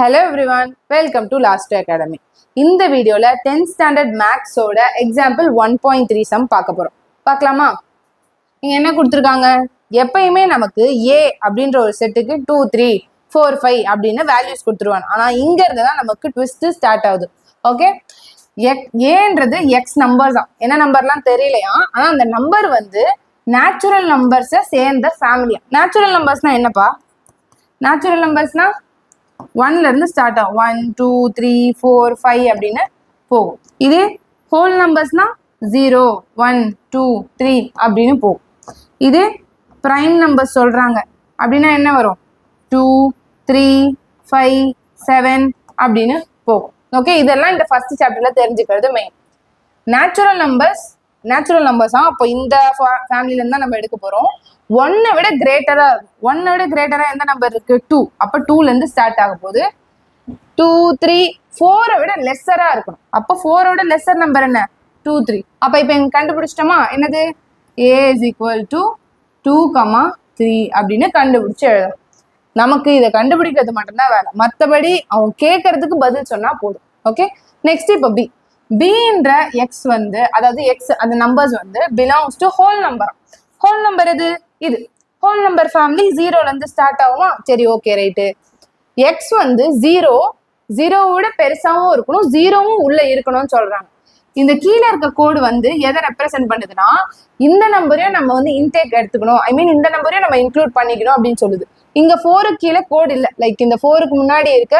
Hello everyone, welcome to Last Academy. இந்த வீடியோல 10th standard maths ஓட example 1.3 sum பார்க்க போறோம். பார்க்கலாமா? இங்க என்ன கொடுத்திருக்காங்க? எப்பயுமே நமக்கு a அப்படின்ற ஒரு செட்டுக்கு 2 3 4 5 அப்படின்னு வேல்யூஸ் கொடுத்துருவாங்க. ஆனா இங்க இருந்து தான் நமக்கு ட்விஸ்ட் ஸ்டார்ட் ஆகுது. ஓகே? ஏன்றது x நம்பர் தான். என்ன நம்பர்லாம் தெரியலையா? ஆனா அந்த நம்பர் வந்து நேச்சுரல் நம்பர்ஸை சேர்ந்த ஃபேமிலியா. நேச்சுரல் நம்பர்ஸ்னா என்னப்பா? நேச்சுரல் நம்பர்ஸ்னா 1ல இருந்து ஸ்டார்ட் ஆகும். 1 2 3 4 5 அப்படின்னு போகும். இது ஹோல் நம்பர்ஸ்னா 0 1 2 3 அப்படின்னு போகும். இது பிரைம் நம்பர் சொல்றாங்க அப்படின்னா என்ன வரும்? 2 3 5 7 அப்படின்னு போகும். ஓகே, இதெல்லாம் இந்த ஃபர்ஸ்ட் சாப்டர்ல தெரிஞ்சுக்கிறது மெயின். நேச்சுரல் நம்பர்ஸ் அப்போ இந்த ஃபேமிலில இருந்தா நம்ம எடுக்க போறோம். 1 விட கிரேட்டரா இருக்கும். 1 விட கிரேட்டரா எந்த நம்பர் இருக்கு? 2. அப்ப 2ல இருந்து ஸ்டார்ட் ஆக போகுது. 2 3 4 விட லெஸ்ஸரா இருக்கணும். அப்ப 4 விட லெஸ்ஸர் நம்பர் என்ன? 2 3. அப்ப இப்ப எங்க கண்டுபிடிச்சிட்டோமா? என்னது? a is equal to 2, 3 அப்படின்னு கண்டுபிடிச்சு எழுதணும். நமக்கு இதை கண்டுபிடிக்கிறது மட்டும்தான் வேலை. மற்றபடி அவங்க கேட்கறதுக்கு பதில் சொன்னா போதும். ஓகே, நெக்ஸ்ட் இப்போ பின்ற எக்ஸ் வந்து, அதாவது எக்ஸ் அந்த நம்பர்ஸ் வந்து belongs to whole number. Whole number எது? இது ஹோல் நம்பர் ஃபேமிலி 0ல இருந்து ஸ்டார்ட் ஆகுமா? சரி, ஓகே, ரைட்டு. எக்ஸ் வந்து 0 விட பெருசாவும் இருக்கணும், 0வும் உள்ள இருக்கணும்னு சொல்றாங்க. இந்த கீழே இருக்க கோடு வந்து எதை ரெப்ரசென்ட் பண்ணுதுன்னா, இந்த நம்பரையும் நம்ம வந்து இன்டேக் எடுத்துக்கணும், ஐ மீன் இந்த நம்பரையும் நம்ம இன்க்ளூட் பண்ணிக்கணும் அப்படின்னு சொல்லுது. இங்க 4க்கு கீழே கோடு இல்லை, லைக் இந்த 4க்கு முன்னாடி இருக்க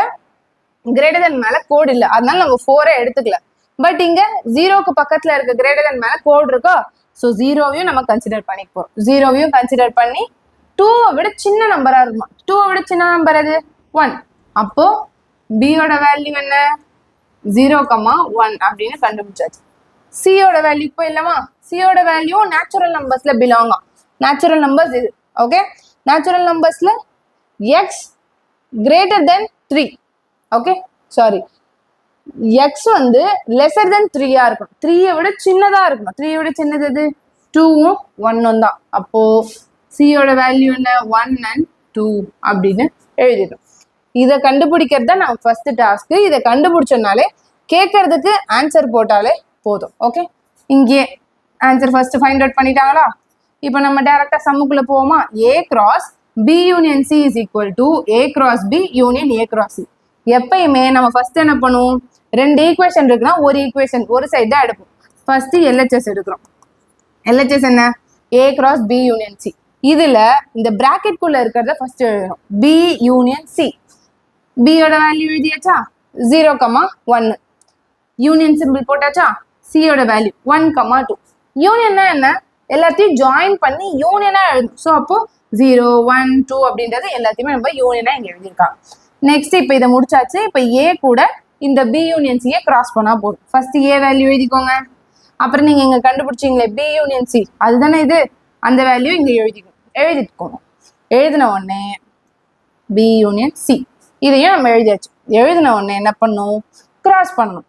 கிரேட்டர் தென் மேல கோடு இல்லை, அதனால நம்ம 4 எடுத்துக்கல. பட் இங்க 0க்கு பக்கத்துல இருக்க கிரேட்டர் தென் மேல கோடு இருக்கா, ஸோ 0வையும் நம்ம கன்சிடர் பண்ணிக்க போறோம். 0வையும் கன்சிடர் பண்ணி 2வை விட சின்ன நம்பரா இருக்குமா? 2வை விட சின்ன நம்பர் எது? 1. அப்போ பியோட வேல்யூ என்ன? 0, 1 அப்படின்னு கண்டுபிடிச்சாச்சு. சியோட வேல்யூ இப்போ இல்லமா? சியோட வேல்யூ நேச்சுரல் நம்பர்ஸ்ல பிலாங். நேச்சுரல் நம்பர்ஸ் இது. ஓகே, நேச்சுரல் நம்பர்ஸ்ல X greater than 3. Okay, sorry, X வந்து லெசர் தென் 3-ஆ இருக்கணும். 3யை விட சின்னதா இருக்கணும். 3யை விட சின்னது எது? 2வும் 1ம் தான். அப்போ சியோட வேல்யூ என்ன? 1 and 2 அப்படின்னு எழுதிடும். இதை கண்டுபிடிக்கிறது தான் நம்ம ஃபர்ஸ்ட் டாஸ்க். இதை கண்டுபிடிச்சோம்னாலே கேட்கறதுக்கு ஆன்சர் போட்டாலே போதும். ஓகே, இங்கே ஆன்சர் ஃபர்ஸ்ட் ஃபைண்ட் அவுட் பண்ணிட்டாங்களா? இப்போ நம்ம டைரக்டா சம்முக்குள்ள போவோமா? a cross b union c is equal to a cross b union a cross c. எப்பயுமே நம்ம ஃபர்ஸ்ட் என்ன பண்ணுவோம்? 2 ஈக்குவேஷன் இருக்குன்னா ஒரு ஈக்குவேஷன் ஒரு சைடு தான் எடுப்போம். ஃபர்ஸ்ட் LHS எடுக்கிறோம். LHS என்ன? a cross b union c. இதுல இந்த பிராக்கெட் குள்ள இருக்கிறத ஃபர்ஸ்ட் எழுதணும். b union c. b யோட வேல்யூ எழுதியாச்சா? 0, 1. யூனியன் சிம்பிள் போட்டாச்சா? c யோட வேல்யூ 1, 2. யூனியன்னா என்ன? எல்லாத்தையும் ஜாயின் பண்ணி யூனியனா எழுதணும். ஸோ அப்போ 0 1 2 அப்படின்றது எல்லாத்தையுமே நம்ம யூனியனா இங்க எழுதியிருக்காங்க. நெக்ஸ்ட் இப்போ இதை முடிச்சாச்சு. இப்போ ஏ கூட இந்த பி யூனியன் சியை கிராஸ் பண்ணா போதும். ஃபர்ஸ்ட் ஏ வேல்யூ எழுதிக்கோங்க. அப்புறம் நீங்க இங்க கண்டுபிடிச்சிங்களே பி யூனியன் சி, அதுதானே இது, அந்த வேல்யூ இங்க எழுதிக்கோங்க. எழுதின உடனே பி யூனியன் சி இதையும் நம்ம எழுதியாச்சு. எழுதின உடனே என்ன பண்ணும்? கிராஸ் பண்ணணும்.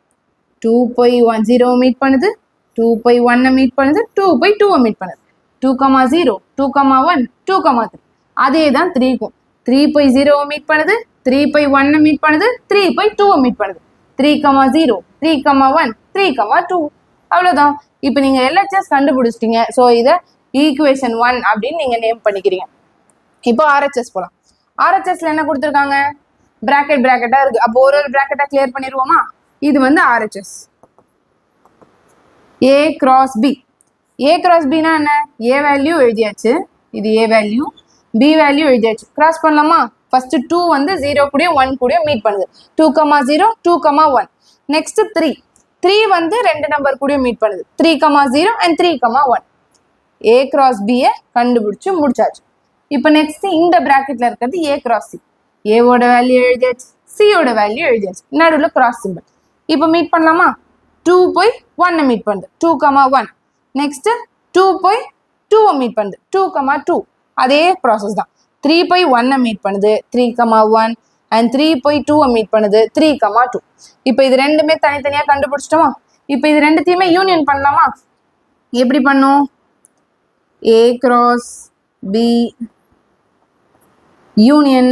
2 போய் 0 மீட் பண்ணுது, 2 போய் 1 மீட் பண்ணுது, 2 போய் 2 மீட் பண்ணுது. 2, 0 2, 1 2, 3. அதே தான் 3க்கும். 3 போய் 0 மீட் பண்ணுது, 3 போய் 1 மீட் பண்ணுது, 3 போய் 2 மீட் பண்ணுது. 3, 0 3, 1 3, 2. அவ்வளவுதான். இப்போ நீங்க LHS கண்டுபிடிச்சிட்டீங்க. ஸோ இதை ஈக்குவேஷன் 1 அப்படின்னு நீங்க நேம் பண்ணிக்கிறீங்க. இப்போ RHS போலாம். RHSல என்ன கொடுத்துருக்காங்க? பிராக்கெட்டா இருக்கு. அப்போ ஒரு பிராக்கெட்டா கிளியர் பண்ணிடுவோமா? இது வந்து RHS a cross b. a cross b னா என்ன? a வேல்யூ எழுதியாச்சு, இது a வேல்யூ, b வேல்யூ எழுதியாச்சு. கிராஸ் பண்ணலாமா? ஃபர்ஸ்ட் 2 வந்து 0 கூட 1 கூட மீட் பண்ணுது. 2, 0 2, 1. நெக்ஸ்ட் 3 வந்து 2 நம்பர் கூட மீட் பண்ணுது. 3, 0 and 3, 1. a cross b கண்டுபிடிச்சு முடிச்சாச்சு. இப்போ நெக்ஸ்ட் இந்த பிராக்கெட்ல இருக்கிறது a cross c. a ஓட வேல்யூ எழுதியாச்சு, c ஓட வேல்யூ எழுதியாச்சு, நடுவில் கிராஸ் சிம்பிள். இப்போ மீட் பண்ணலாமா? 2 போய் 1 மீட் பண்ணுது, 2, 1. நெக்ஸ்ட் 2 போய் 2 மீட் பண்ணுது, 2, 2. அதே ப்ராசஸ் தான். 3 போய் 1 மீட் பண்ணுது, 3, 1 and 3 போய் 2 மீட் பண்ணுது, 3, 2. இப்போ இது ரெண்டுமே தனித்தனியா கண்டுபிடிச்சிட்டோமா? இப்போ இது ரெண்டுத்தையுமே யூனியன் பண்ணலாமா? எப்படி பண்ணும்? a cross b union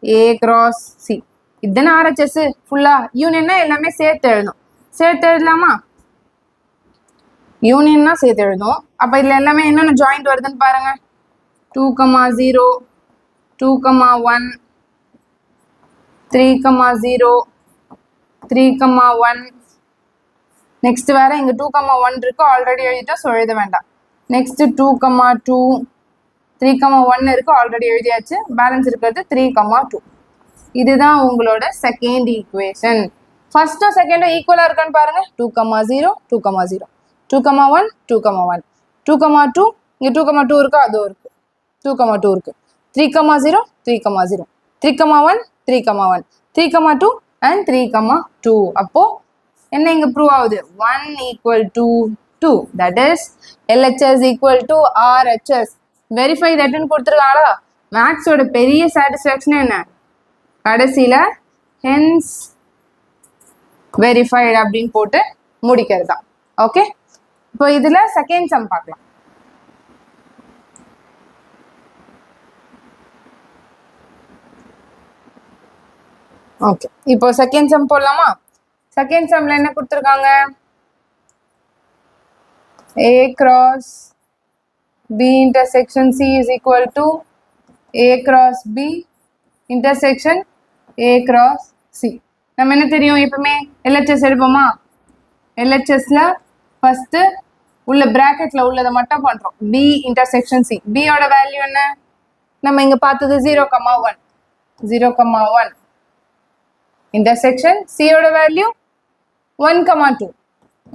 a cross c. இதுதானே ஆர்ஹெச்எஸ் ஃபுல்லா. யூனியன்னா எல்லாமே சேர்த்து எழுதணும். சேர்த்து எழுதலாமா? யூனியன்னா சேர்த்து எழுதணும். அப்ப இதுல எல்லாமே என்னென்ன ஜாயிண்ட் வருதுன்னு பாருங்க. 2,0 2,1 3,0 3,1. நெக்ஸ்ட் வேற இங்க 2,1 இருக்கு, ஆல்ரெடி எழுதிட்டா, ஸோ எழுத வேண்டாம். நெக்ஸ்ட் 2,2 3,1 இருக்கு, ஆல்ரெடி எழுதியாச்சு. பேலன்ஸ் இருக்கிறது 3,2. இதுதான் உங்களோட செகண்ட் ஈக்குவேஷன். ஃபர்ஸ்டும் செகண்டும் ஈக்குவலா இருக்கான்னு பாருங்க. 2,0 2,0 2,1 2,1 2,2 இங்க 2,2 இருக்கா, அதுவும் இருக்கு. 2,2 இருக்கு. 3,0 3,0 3,1 3,1 3,2 and 3,2. அப்போ என்ன இங்க ப்ரூவ் ஆகுது? 1 equal to 2. That is LHS equal to RHS. Verify தட்னு கொடுத்துருக்காங்களா? மேக்ஸோட பெரிய சாட்டிஸ்ஃபேக்ஷன் என்ன? கடைசியில ஹென்ஸ் வெரிஃபைட் அப்படின்னு போட்டு முடிக்கிறது தான். ஓகே, இப்போ இதுல செகண்ட் சம் பார்க்கலாம். ஓகே, இப்போ செகண்ட் சம் போடலாமா? செகண்ட் சம்ல என்ன கொடுத்துருக்காங்க? A cross B intersection C is equal to A cross B intersection A cross C. நம்ம என்ன தெரியும், எப்பவுமே LHS எடுப்போமா? LHSல ஃபர்ஸ்ட் உள்ள பிராக்கெட்ல உள்ளதை மட்டும் பண்றோம். B intersection C. B ஓட வேல்யூ என்ன? நம்ம இங்க பார்த்தது 0,1 0,1 intersection C ஓட வேல்யூ 1,2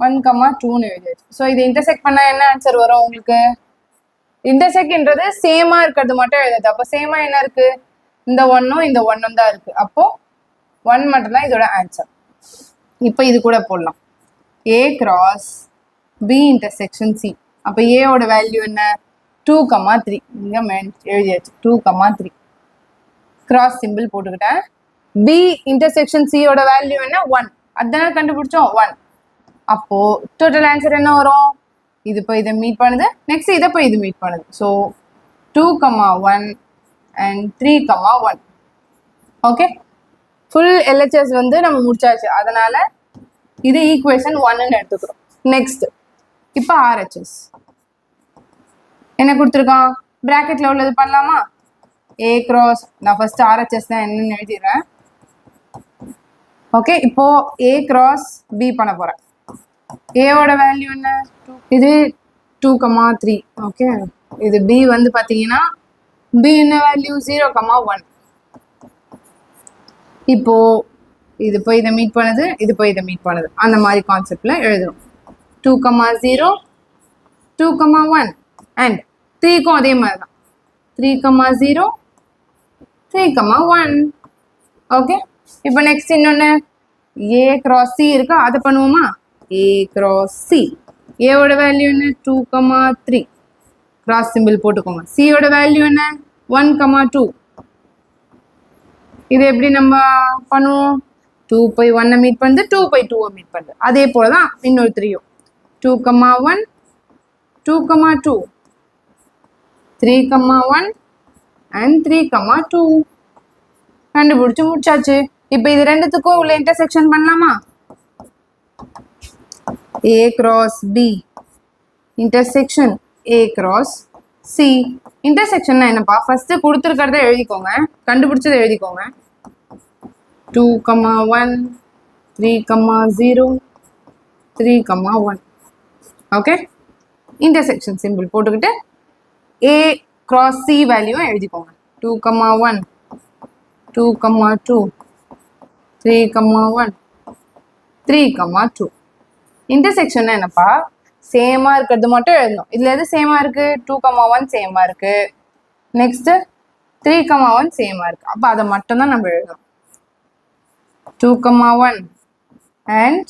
1,2ன்னு எழுதியாச்சு. ஸோ இது இன்டர்செக்ட் பண்ணா என்ன ஆன்சர் வரும் உங்களுக்கு? இன்டர்செக்ட்ன்றது சேமா இருக்கிறது மட்டும் எழுதுது. அப்போ சேமா என்ன இருக்கு? இந்த ஒன்னும் இந்த ஒன்னும் தான் இருக்கு. அப்போ 1 மட்டும் தான் இதோட ஆன்சர். இப்போ இது கூட போடலாம். A cross B intersection C. அப்போ A ஓட வேல்யூ என்ன? 2,3. இங்க எழுதியாச்சு 2,3. கிராஸ் சிம்பிள் போட்டுக்கிட்டேன். B intersection C ஓட வேல்யூ என்ன? 1. அதானே கண்டுபிடிச்சோம், 1. அப்போ டோட்டல் ஆன்சர் என்ன வரும்? இது போய் இதை மீட் பண்ணுது, நெக்ஸ்ட் இதை போய் இது மீட் பண்ணுது. So 2,1 and 3,1. Okay, full LHS வந்து நம்ம முடிச்சாச்சு. அதனால இது ஈக்குவேஷன் 1ன்னு எடுத்துக்கிறோம். நெக்ஸ்ட் இப்போ RHS என்ன கொடுத்துருக்கான்? பிராக்கெட்ல உள்ளது பண்ணலாமா? A cross, நான் ஃபர்ஸ்ட் RHS தான் என்னன்னு எழுதிடுறேன். ஓகே, இப்போ A cross B பண்ண போறேன். A ஓட வேல்யூ என்ன? இது 2,3. ஓகே, இது B வந்து பாத்தீங்கன்னா B என்ன வேல்யூ? 0,1. இப்போ இது போய் இதை மீட் பண்ணுது, இது போய் இதை மீட் பண்ணுது. அந்த மாதிரி கான்செப்ட்ல எழுதுறோம். 2,0 2,1 அண்ட் 3க்கும் அதே மாதிரி தான். 3,0 3,1. ஓகே, இப்போ நெக்ஸ்ட் இன்னொன்னு A cross C இருக்கா, அதை பண்ணுவோமா? A cross C. A ஓட வேல்யூ என்ன? 2,3. கிராஸ் சிம்பிள் போட்டுக்கோங்க. C ஓட வேல்யூ என்ன? 1,2. இது எப்படி நம்ம பண்ணுவோம்? 2 போய் 1 மீட் பண்ணுது, 2 போய் 2 மீட் பண்ணுது. அதே போலதான் இன்னொரு 3யும். 2,1 2,2 3,1 and 3,2 கண்டுபிடிச்சு முடிச்சாச்சு. இப்போ இது ரெண்டுத்துக்கும் உள்ள இன்டர்செக்ஷன் பண்ணலாமா? A cross B intersection A cross C. Intersection என்னப்பா? ஃபர்ஸ்ட் கொடுத்துருக்கிறத எழுதிக்கோங்க, கண்டுபிடிச்சதை எழுதிக்கோங்க. 2,1 3,0 3,1. ஓகே, இன்டர்செக்ஷன் சிம்பிள் போட்டுக்கிட்டு A cross C வேல்யூ எழுதிக்கோங்க. 2,1 2,2 3,1 3,2. இன்டர்செக்ஷன் என்னப்பா? சேமா இருக்கிறது மட்டும் எழுதணும். இதுல எது சேமா இருக்கு? 2,1 சேமா இருக்கு, நெக்ஸ்ட் 3,1 சேமா இருக்கு. அப்ப அதை மட்டும் தான் நம்ம எழுதணும். 2,1 and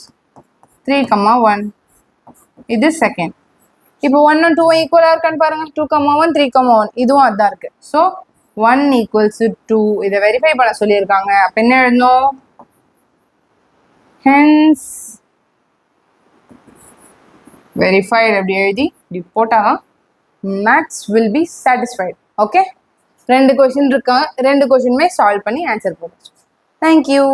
3,1. இது செகண்ட். இப்போ 1 and 2 ஈக்குவலா இருக்கான்னு பாருங்க. 2,1 3,1 இதுவும் அதான் இருக்கு. So 1 equals to 2. இதை வெரிஃபை பண்ண சொல்லியிருக்காங்க. அப்ப என்ன எழுதணும்? ஹென்ஸ் வெரிஃபைட் அப்படி எழுதி இப்படி போட்டாதான் maths will be satisfied. Okay, 2 question இருக்கா, 2 கொஸ்டினுமே சால்வ் பண்ணி ஆன்சர் போட்டு. தேங்க்யூ.